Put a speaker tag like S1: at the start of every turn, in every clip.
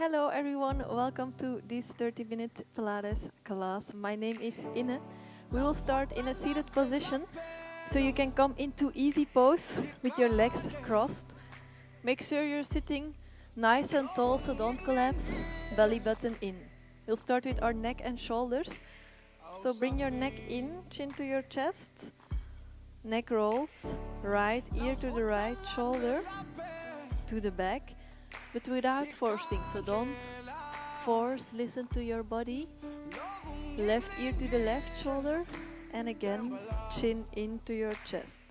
S1: Hello everyone, welcome to this 30-minute Pilates class. My name is Inne. We will start in a seated position, so you can come into easy pose with your legs crossed. Make sure you're sitting nice and tall, so don't collapse. Belly button in. We'll start with our neck and shoulders. So bring your neck in, chin to your chest. Neck rolls, right ear to the right shoulder, to the back, but without forcing. So don't force, listen to your body. Left ear to the left shoulder, and again, chin into your chest.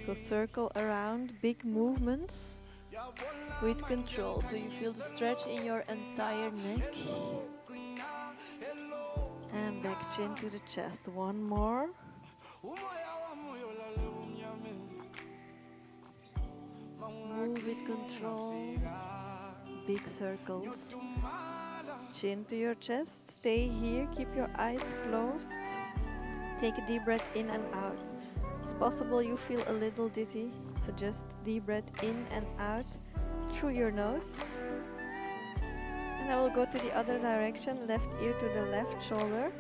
S1: So circle around, big movements with control. So you feel the stretch in your entire neck. And back chin to the chest. One more. Move with control. Big circles. Chin to your chest. Stay here. Keep your eyes closed. Take a deep breath in and out. It's possible you feel a little dizzy, so just deep breath in and out through your nose. And I will go to the other direction. Left ear to the left shoulder.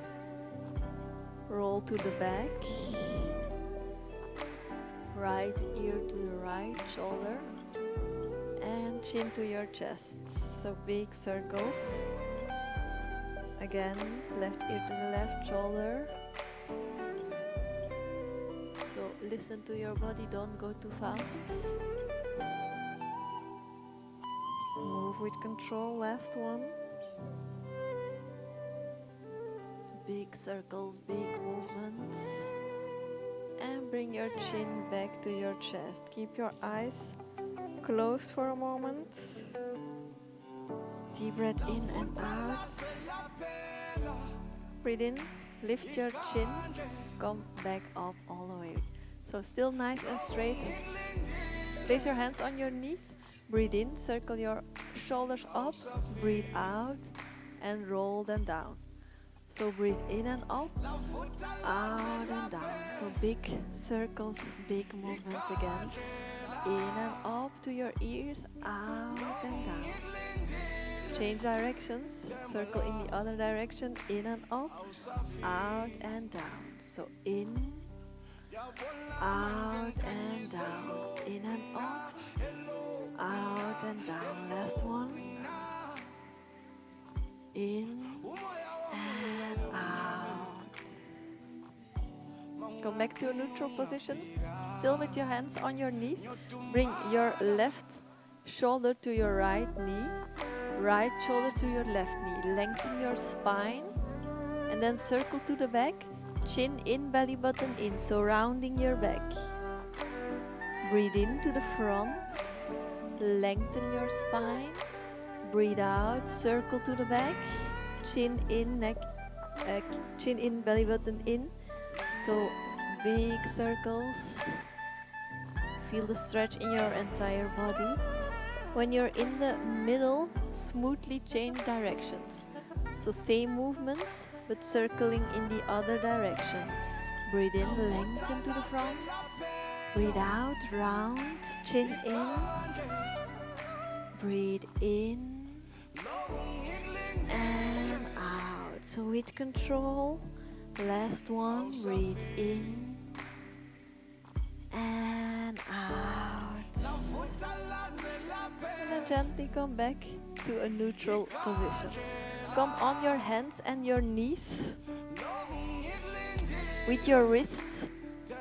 S1: Roll to the back. Right ear to the right shoulder. And chin to your chest. So big circles. Again, left ear to the left shoulder. So listen to your body, don't go too fast. Move with control, last one. Big circles, big movements. And bring your chin back to your chest. Keep your eyes closed for a moment. Deep breath in and out. Breathe in, lift your chin, come back up all the way. So still nice and straight. Place your hands on your knees. Breathe in, circle your shoulders up. Breathe out and roll them down. So breathe in and up, out and down. So big circles, big movements again. In and up to your ears, out and down. Change directions, circle in the other direction, in and up, out and down. So in, out and down, in and up, out and down. Last one. In and out. Come back to a neutral position, still with your hands on your knees. Bring your left shoulder to your right knee. Right shoulder to your left knee. Lengthen your spine and then circle to the back. Chin in, belly button in, so rounding your back. Breathe in to the front. Lengthen your spine. Breathe out, circle to the back. Chin in, chin in, belly button in. So big circles. Feel the stretch in your entire body. When you're in the middle, smoothly change directions. So same movement, but circling in the other direction. Breathe in, lengthen to the front. Breathe out, round, chin in. Breathe in and out. So with control, last one. Breathe in and out. And then gently come back to a neutral position. Come on your hands and your knees with your wrists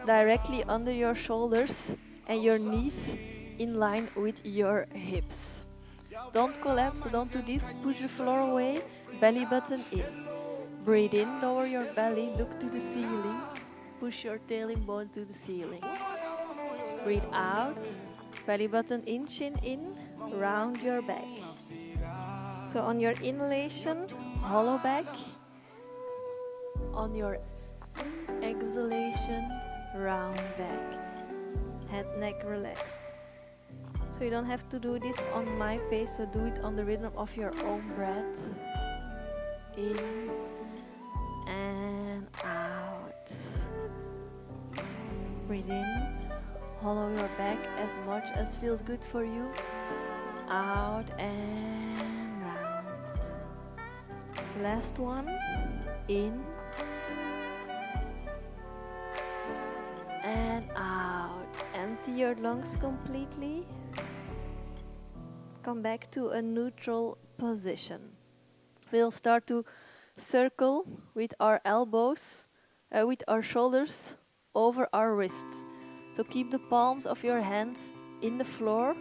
S1: directly under your shoulders and your knees in line with your hips. Don't collapse, don't do this. Push the floor away, belly button in. Breathe in, lower your belly, look to the ceiling. Push your tailbone to the ceiling. Breathe out, belly button in, chin in, round your back. So on your inhalation, hollow back. On your exhalation, round back. Head, neck relaxed. So you don't have to do this on my pace, so do it on the rhythm of your own breath. In and out. Breathe in. Hollow your back as much as feels good for you. Out and Last one. In and out. Empty your lungs completely. Come back to a neutral position. We'll start to circle with our elbows, with our shoulders over our wrists. So keep the palms of your hands in the floor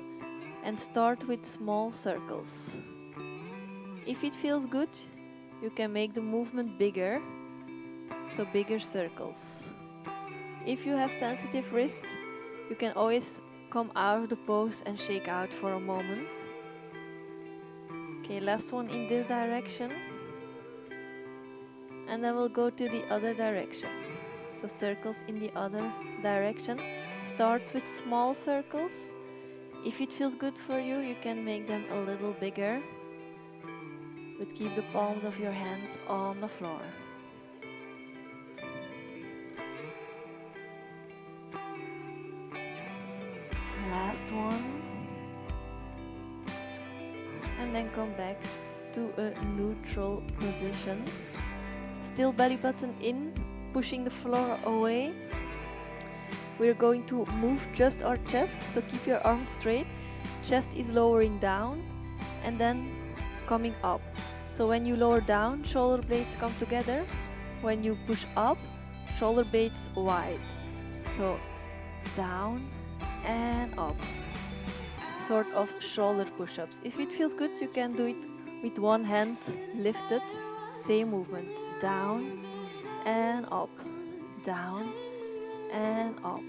S1: and start with small circles. If it feels good, you can make the movement bigger, so bigger circles. If you have sensitive wrists, you can always come out of the pose and shake out for a moment. Okay, last one in this direction. And then we'll go to the other direction. So circles in the other direction. Start with small circles. If it feels good for you, you can make them a little bigger. But keep the palms of your hands on the floor. Last one. And then come back to a neutral position. Still belly button in, pushing the floor away. We're going to move just our chest, so keep your arms straight. Chest is lowering down and then coming up. So when you lower down, shoulder blades come together. When you push up, shoulder blades wide. So down and up. Sort of shoulder push-ups. If it feels good, you can do it with one hand lifted. Same movement. Down and up. Down and up.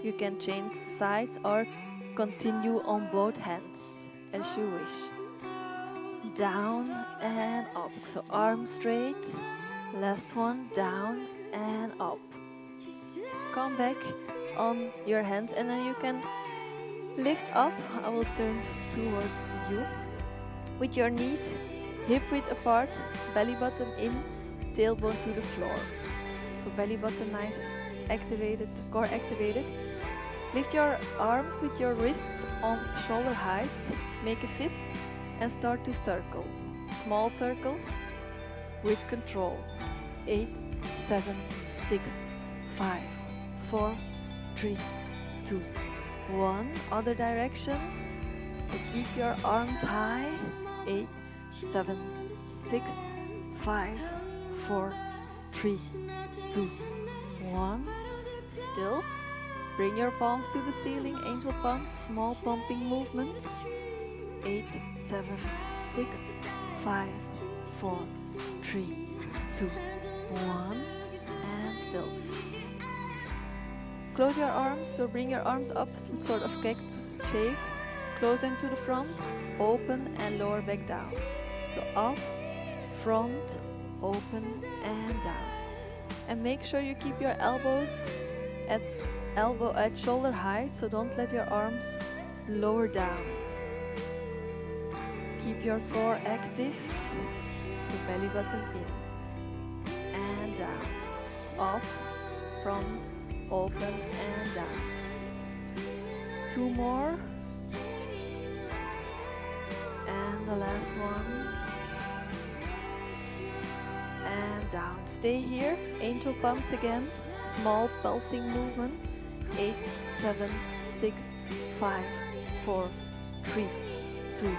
S1: You can change sides or continue on both hands as you wish. Down and up. So arms straight. Last one. Down and up. Come back on your hands and then you can lift up. I will turn towards you. With your knees hip width apart, belly button in, tailbone to the floor. So belly button nice, activated, core activated. Lift your arms with your wrists on shoulder heights. Make a fist and start to circle. Small circles with control. 8, 7, 6, 5, 4, 3, 2, 1. Other direction. So keep your arms high. 8, 7, 6, 5, 4, 3, 2, 1. Still. Bring your palms to the ceiling. Angel palms. Small pumping movements. 8, 7, 6, 5, 4, 3, 2, 1. And still. Close your arms, so bring your arms up, some sort of cactus shape. Close them to the front, open and lower back down. So up, front, open and down. And make sure you keep your elbows at shoulder height, so don't let your arms lower down. Keep your core active, so belly button in and down. Up, front, open and down. 2 more. And the last one. And down. Stay here. Angel pumps again. Small pulsing movement. 8, 7, 6, 5, 4, 3, 2,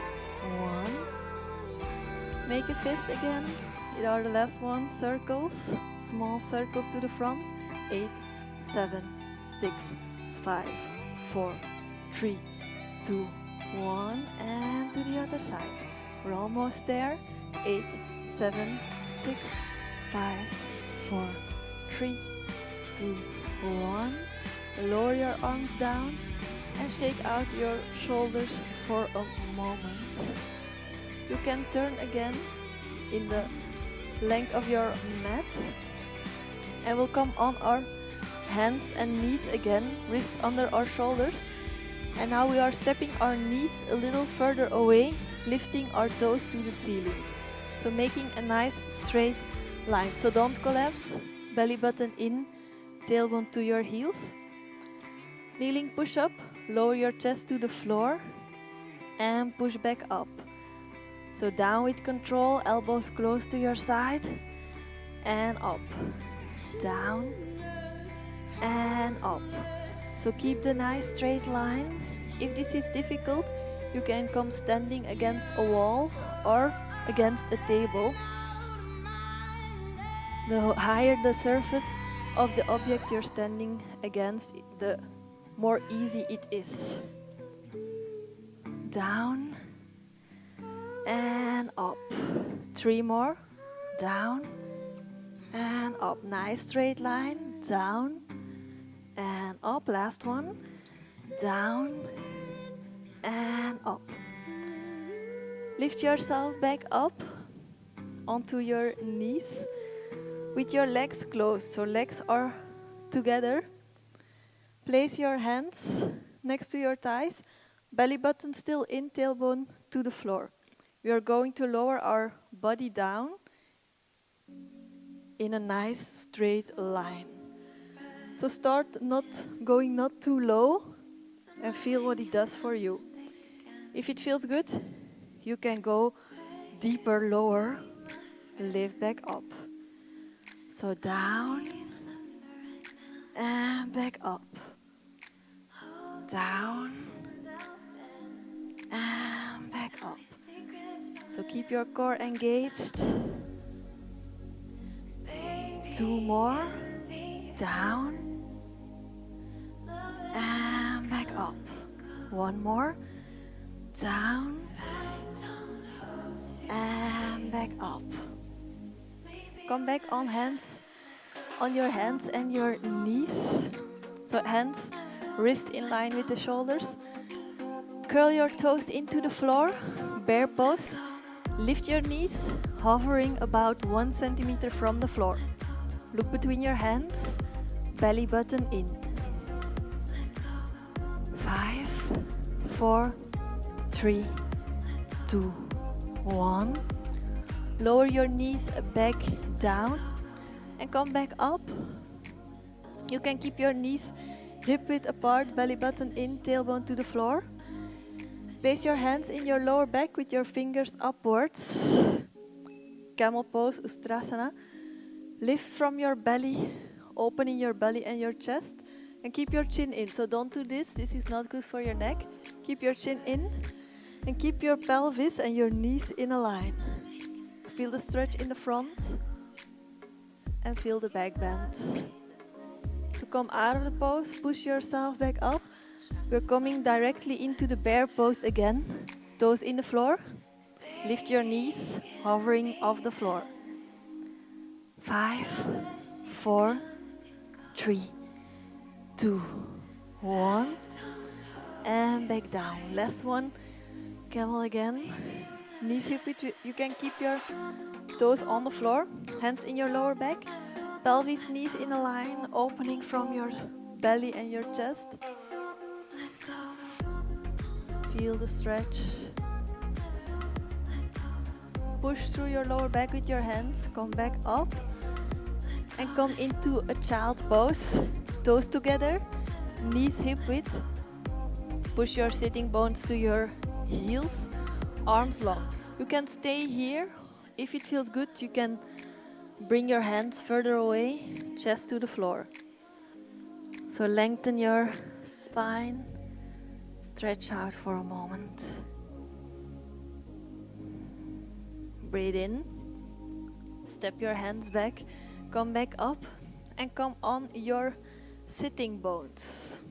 S1: 1. Make a fist again. These are the last ones. Circles. Small circles to the front. 8, 7, 6, 5, 4, 3, 2, 1. And to the other side. We're almost there. 8, 7, 6, 5, 4, 3, 2, 1. Lower your arms down and shake out your shoulders for a moment. You can turn again in the length of your mat. And we'll come on our hands and knees again, wrists under our shoulders. And now we are stepping our knees a little further away, lifting our toes to the ceiling. So making a nice straight line. So don't collapse, belly button in, tailbone to your heels. Kneeling push-up, lower your chest to the floor and push back up. So down with control, elbows close to your side, and up. Down and up. So keep the nice straight line. If this is difficult, you can come standing against a wall or against a table. The higher the surface of the object you're standing against, the more easy it is. Down and up. 3 more. Down and up. Nice straight line. Down and up. Last one. Down and up. Lift yourself back up onto your knees with your legs closed. So legs are together. Place your hands next to your thighs. Belly button still in, tailbone to the floor. We are going to lower our body down in a nice straight line. So start not too low and feel what it does for you. If it feels good, you can go deeper, lower, lift back up. So down and back up. Down and back up. So keep your core engaged. 2 more. Down and back up. 1 more. Down and back up. Come back on your hands and your knees. So hands, wrist in line with the shoulders. Curl your toes into the floor, bear pose. Lift your knees, hovering about 1 centimeter from the floor. Look between your hands, belly button in. 5, 4, 3, 2, 1. Lower your knees back down and come back up. You can keep your knees hip width apart, belly button in, tailbone to the floor. Place your hands in your lower back with your fingers upwards. Camel pose, Ustrasana. Lift from your belly, opening your belly and your chest, and keep your chin in. So don't do this is not good for your neck. Keep your chin in and keep your pelvis and your knees in a line. So feel the stretch in the front and feel the back bend. To come out of the pose, push yourself back up. We're coming directly into the bear pose again. Toes in the floor. Lift your knees, hovering off the floor. 5, 4, 3, 2, 1. And back down. Last one. Camel again. Knees hip width. You can keep your toes on the floor. Hands in your lower back. Pelvis, knees in a line, opening from your belly and your chest. Feel the stretch. Push through your lower back with your hands. Come back up. And come into a child pose. Toes together. Knees hip width. Push your sitting bones to your heels. Arms long. You can stay here. If it feels good, you can bring your hands further away. Chest to the floor. So lengthen your spine. Stretch out for a moment. Breathe in. Step your hands back. Come back up and come on your sitting bones.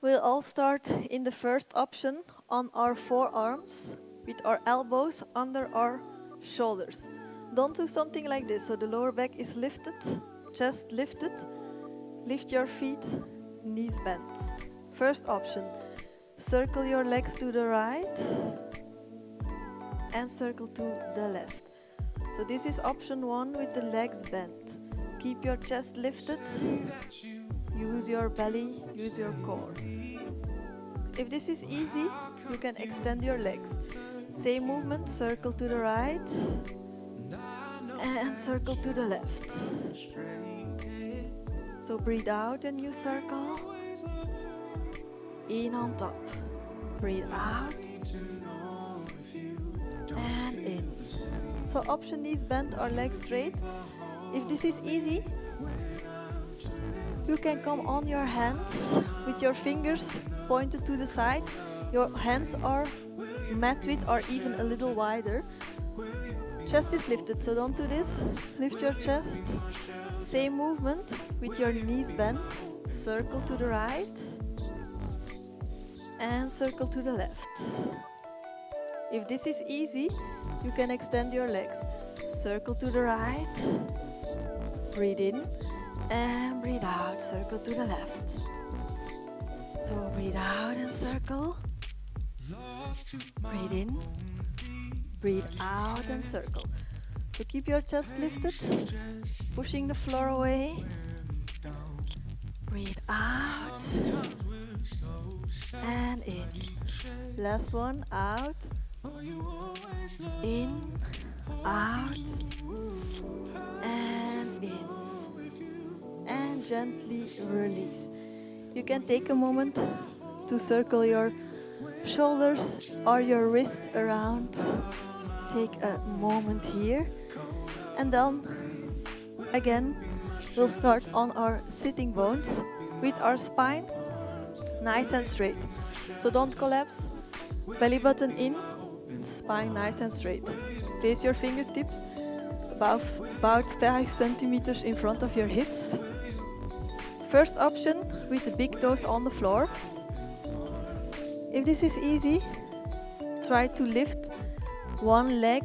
S1: We'll all start in the first option on our forearms with our elbows under our shoulders. Don't do something like this. So the lower back is lifted, chest lifted. Lift your feet, knees bent. First option, circle your legs to the right and circle to the left. So this is option 1 with the legs bent. Keep your chest lifted. Use your belly, use your core. If this is easy, you can extend your legs. Same movement, circle to the right and circle to the left. So breathe out and you circle. In on top. breathe out, and in. So option knees bent or legs straight. If this is easy, you can come on your hands with your fingers pointed to the side. Your hands are mat width or even a little wider. Chest is lifted, so don't do this. Lift your chest. Same movement with your knees bent. Circle to the right and circle to the left. If this is easy, you can extend your legs. Circle to the right, breathe in and breathe out, circle to the left. So breathe out and circle, breathe in, breathe out and circle. So keep your chest lifted, pushing the floor away. Breathe out and in. Last one, out, in, out, and in. And gently release. You can take a moment to circle your shoulders or your wrists around. Take a moment here. And then again, we'll start on our sitting bones with our spine nice and straight. So don't collapse. Belly button in, spine nice and straight. Place your fingertips about 5 centimeters in front of your hips. First option with the big toes on the floor. If this is easy, try to lift one leg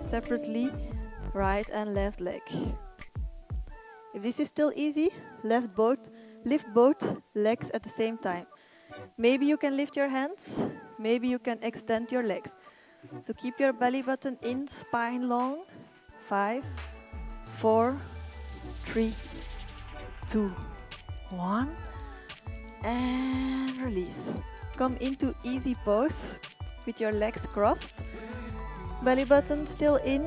S1: separately, right and left leg. If this is still easy, lift both legs at the same time. Maybe you can lift your hands, maybe you can extend your legs. So keep your belly button in, spine long. 5, 4, 3, 2, 1. And release. Come into easy pose with your legs crossed. Belly button still in,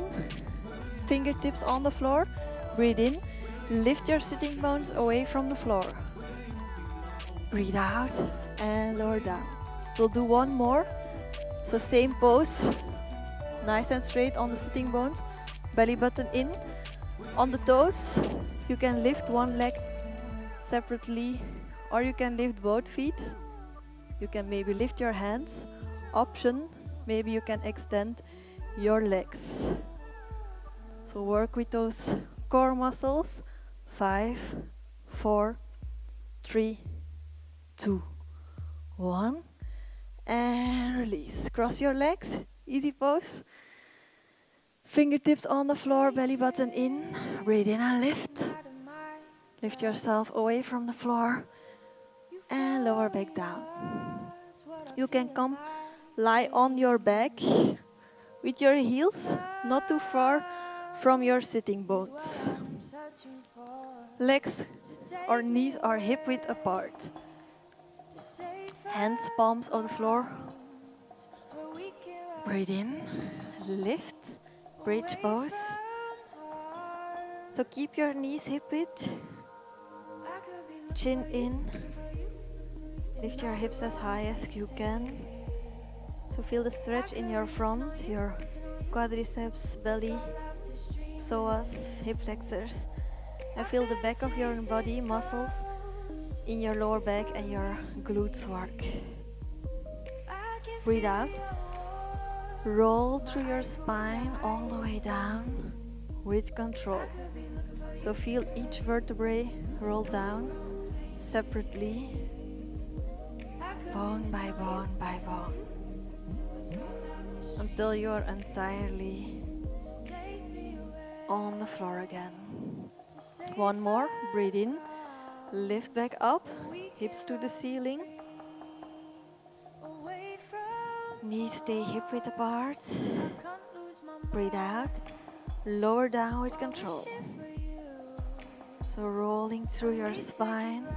S1: fingertips on the floor. Breathe in, lift your sitting bones away from the floor. Breathe out and lower down. We'll do one more. So same pose, nice and straight on the sitting bones. Belly button in. On the toes, you can lift one leg separately or you can lift both feet. You can maybe lift your hands. Option, maybe you can extend your legs. So work with those core muscles. 5, 4, 3, 2, 1. And release. Cross your legs. Easy pose. Fingertips on the floor, belly button in. Breathe in and lift. Lift yourself away from the floor. And lower back down. You can come lie on your back with your heels not too far from your sitting bones. Legs or knees are hip width apart. Hands palms on the floor. Breathe in, lift, bridge pose. So keep your knees hip width. Chin in. Lift your hips as high as you can. So feel the stretch in your front, your quadriceps, belly, psoas, hip flexors. And feel the back of your body muscles in your lower back and your glutes work. Breathe out. Roll through your spine all the way down with control. So feel each vertebrae roll down separately, bone by bone by bone, until you are entirely on the floor again. One more, breathe in, lift back up, hips to the ceiling. Knees stay hip width apart. Breathe out, lower down with control. So rolling through your spine,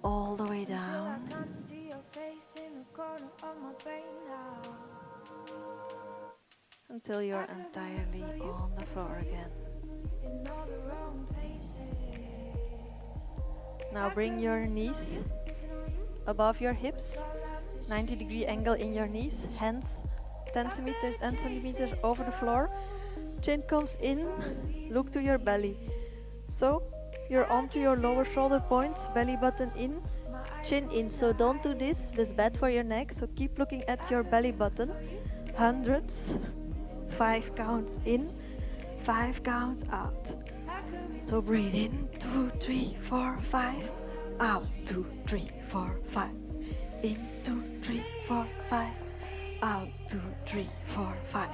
S1: all the way down. Until you're entirely on the floor again. Now bring your knees above your hips, 90-degree angle in your knees, hands 10 centimeters over the floor, chin comes in, look to your belly. So you're onto your lower shoulder points, belly button in, chin in. So don't do this, it's bad for your neck, so keep looking at your belly button. Hundreds, 5 counts in, 5 counts out. So breathe in, 2, 3, 4, 5, out, 2, 3, 4, 5, in, 2, 3, 4, 5, out, 2, 3, 4, 5.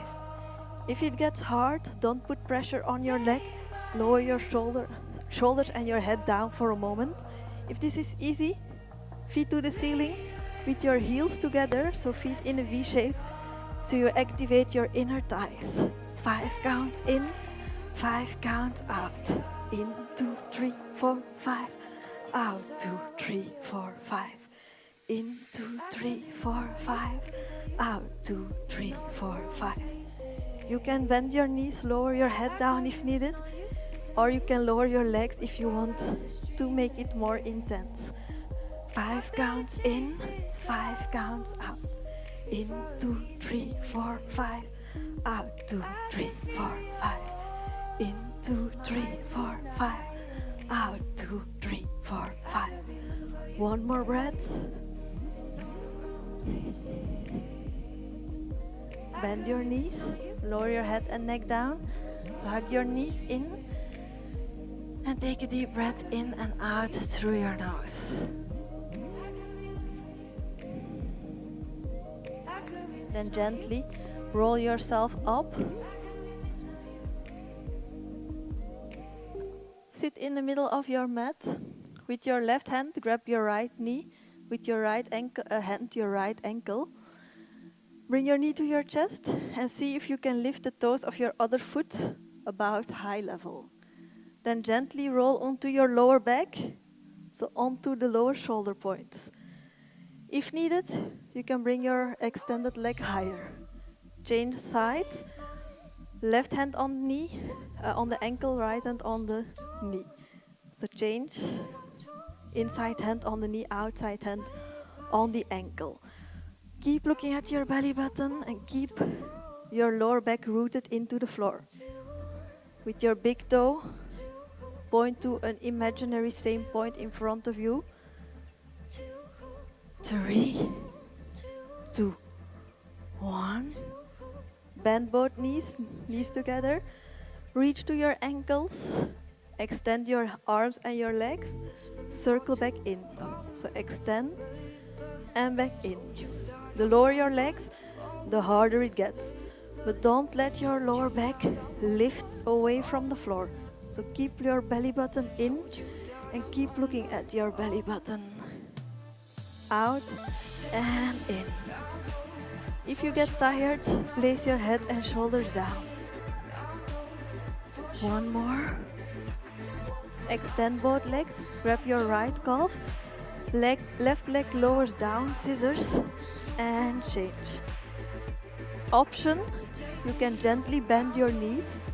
S1: If it gets hard, don't put pressure on your leg, lower your shoulders and your head down for a moment. If this is easy, feet to the ceiling with your heels together, so feet in a V shape, so you activate your inner thighs. 5 counts in, 5 counts out. In, 2, 3, 4, 5. Out, 2, 3, 4, 5. In, 2, 3, 4, 5. Out, 2, 3, 4, 5. You can bend your knees, lower your head down if needed, or you can lower your legs if you want to make it more intense. 5 counts in, 5 counts out. In, 2, 3, 4, 5. Out, 2, 3, 4, 5. In, 2, 3, 4, 5. Out, 2, 3, 4, 5. One more breath. Bend your knees, lower your head and neck down. So hug your knees in. And take a deep breath in and out through your nose. Then gently roll yourself up. Sit in the middle of your mat. With your left hand, grab your right knee. With your right hand, your right ankle. Bring your knee to your chest and see if you can lift the toes of your other foot about eye level. Then gently roll onto your lower back, so onto the lower shoulder points. If needed, you can bring your extended leg higher. Change sides. Left hand on the knee, on the ankle, right hand on the knee. So change. Inside hand on the knee, outside hand on the ankle. Keep looking at your belly button and keep your lower back rooted into the floor. With your big toe, point to an imaginary same point in front of you. 3, 2, 1. Bend both knees together. Reach to your ankles. Extend your arms and your legs. Circle back in. So extend and back in. The lower your legs, the harder it gets. But don't let your lower back lift away from the floor. So keep your belly button in and keep looking at your belly button. Out and in. If you get tired, place your head and shoulders down. One more. Extend both legs. Grab your right calf. Left leg lowers down, scissors, and change. Option, you can gently bend your knees,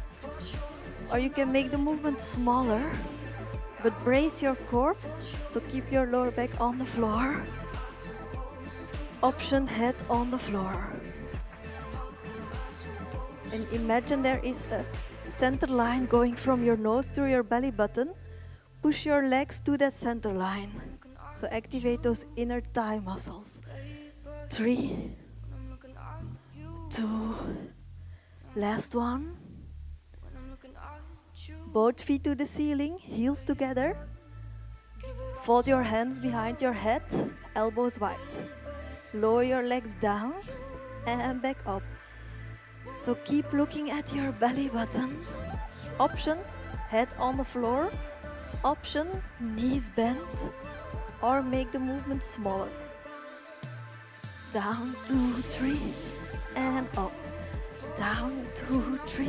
S1: or you can make the movement smaller, but brace your core, so keep your lower back on the floor. Option, head on the floor. And imagine there is a center line going from your nose to your belly button. Push your legs to that center line. So activate those inner thigh muscles. 3, 2, last one. Both feet to the ceiling, heels together. Fold your hands behind your head, elbows wide. Lower your legs down and back up. So keep looking at your belly button. Option, head on the floor. Option, knees bent. Or make the movement smaller. Down, 2, 3, and up. Down, 2, 3,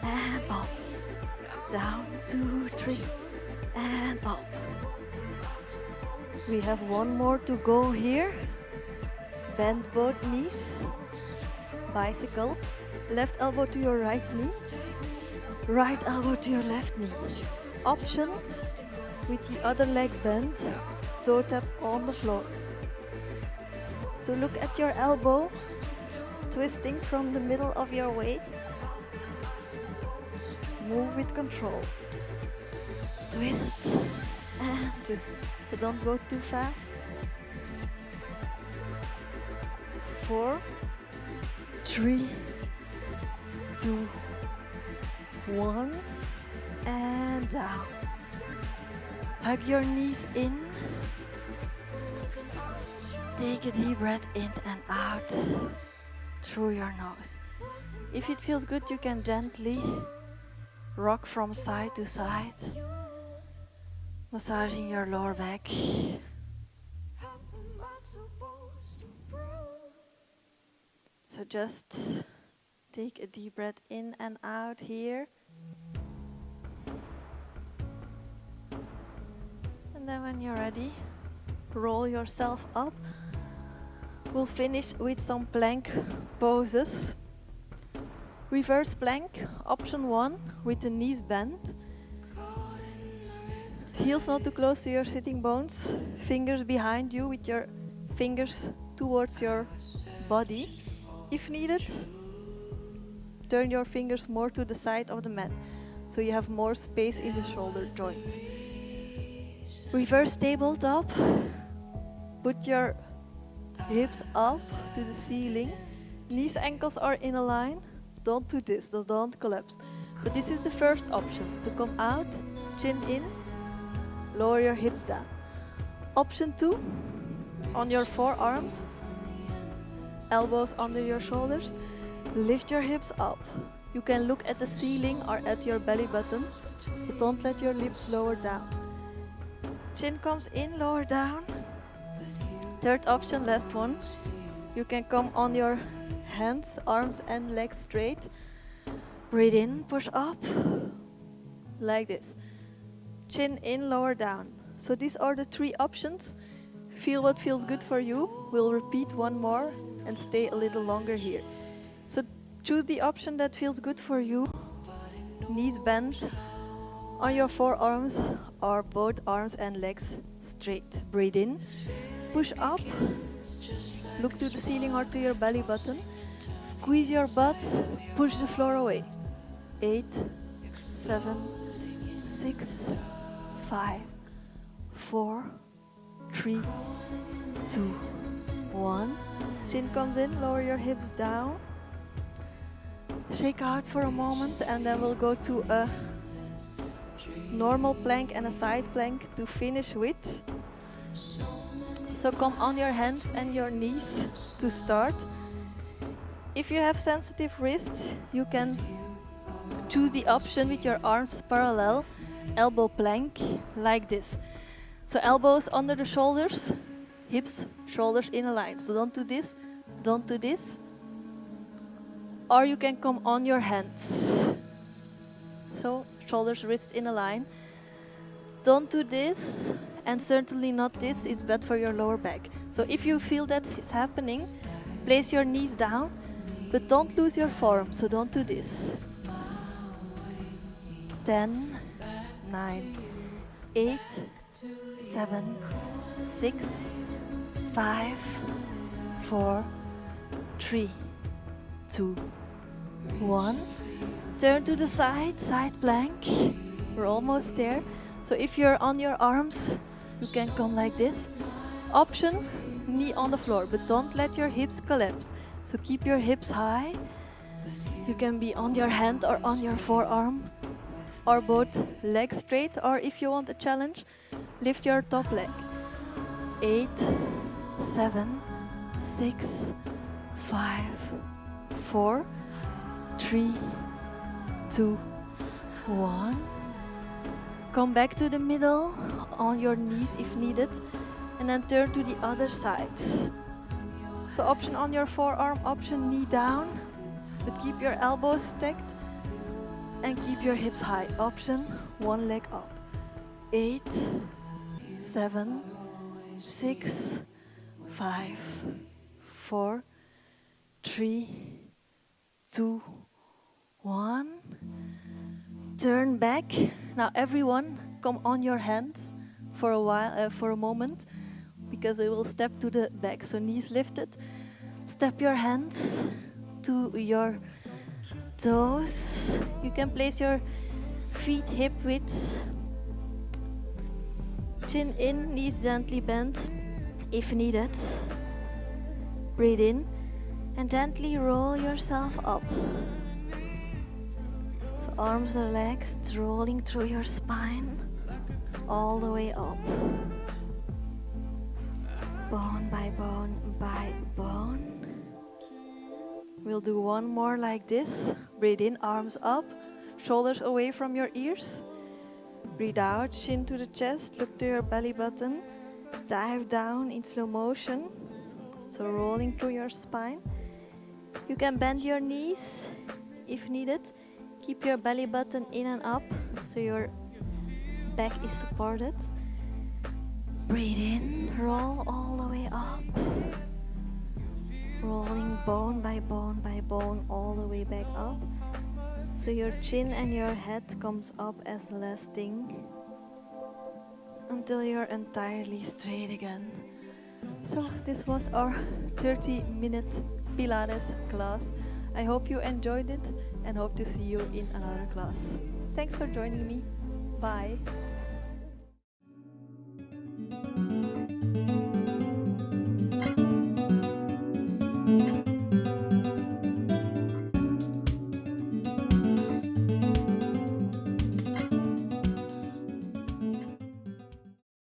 S1: and up. Down, 2, 3, and up. We have one more to go here. Bend both knees. Bicycle. Left elbow to your right knee. Right elbow to your left knee. Option, with the other leg bent, toe tap on the floor. So look at your elbow, twisting from the middle of your waist. Move with control. Twist and twist. So don't go too fast. 4, 3, 2, 1, and down. Hug your knees in. Take a deep breath in and out through your nose. If it feels good, you can gently rock from side to side, massaging your lower back. So just take a deep breath in and out here. And then when you're ready, roll yourself up. We'll finish with some plank poses. Reverse plank, option 1, with the knees bent. Heels not too close to your sitting bones. Fingers behind you with your fingers towards your body. If needed, turn your fingers more to the side of the mat, so you have more space in the shoulder joint. Reverse tabletop. Put your hips up to the ceiling. Knees, ankles are in a line. Don't do this, don't collapse. So this is the first option. To come out, chin in, lower your hips down. Option 2, on your forearms, elbows under your shoulders, lift your hips up. You can look at the ceiling or at your belly button, but don't let your lips lower down. Chin comes in, lower down. Third option, last one. You can come on your hands, arms and legs straight. Breathe in, push up, like this. Chin in, lower down. So these are the 3 options. Feel what feels good for you. We'll repeat one more and stay a little longer here. So choose the option that feels good for you. Knees bent on your forearms or both arms and legs straight. Breathe in, push up, look to the ceiling or to your belly button. Squeeze your butt, push the floor away. 8, 7, 6, 5, 4, 3, 2, 1. Chin comes in, lower your hips down. Shake out for a moment and then we'll go to a normal plank and a side plank to finish with. So come on your hands and your knees to start. If you have sensitive wrists, you can choose the option with your arms parallel, elbow plank, like this. So elbows under the shoulders, hips, shoulders in a line. So don't do this, don't do this. Or you can come on your hands. So shoulders, wrists in a line. Don't do this, and certainly not this, is bad for your lower back. So if you feel that is happening, place your knees down, but don't lose your form, so don't do this. 10, 9, 8, 7, 6, 5, 4, 3, 2, 1. Turn to the side, side plank. We're almost there. So if you're on your arms, you can come like this. Option, knee on the floor, but don't let your hips collapse. So keep your hips high. You can be on your hand or on your forearm, or both legs straight, or if you want a challenge, lift your top leg. 8, 7, 6, 5, 4, 3, 2, 1. Come back to the middle on your knees if needed, and then turn to the other side. So option on your forearm, option knee down, but keep your elbows stacked and keep your hips high. Option one leg up. 8, 7, 6, 5, 4, 3, 2, 1. Turn back. Now everyone, come on your hands for a while, for a moment. We because we will step to the back. So knees lifted. Step your hands to your toes. You can place your feet hip width. Chin in, knees gently bent if needed. Breathe in and gently roll yourself up. So arms relaxed, rolling through your spine, all the way up. Bone by bone by bone. We'll do one more like this. Breathe in, arms up, shoulders away from your ears. Breathe out, chin to the chest, look to your belly button. Dive down in slow motion. So rolling through your spine. You can bend your knees if needed. Keep your belly button in and up so your back is supported. Breathe in, roll all the way up. Rolling bone by bone by bone all the way back up. So your chin and your head comes up as the last thing until you're entirely straight again. So this was our 30-minute Pilates class. I hope you enjoyed it and hope to see you in another class. Thanks for joining me. Bye.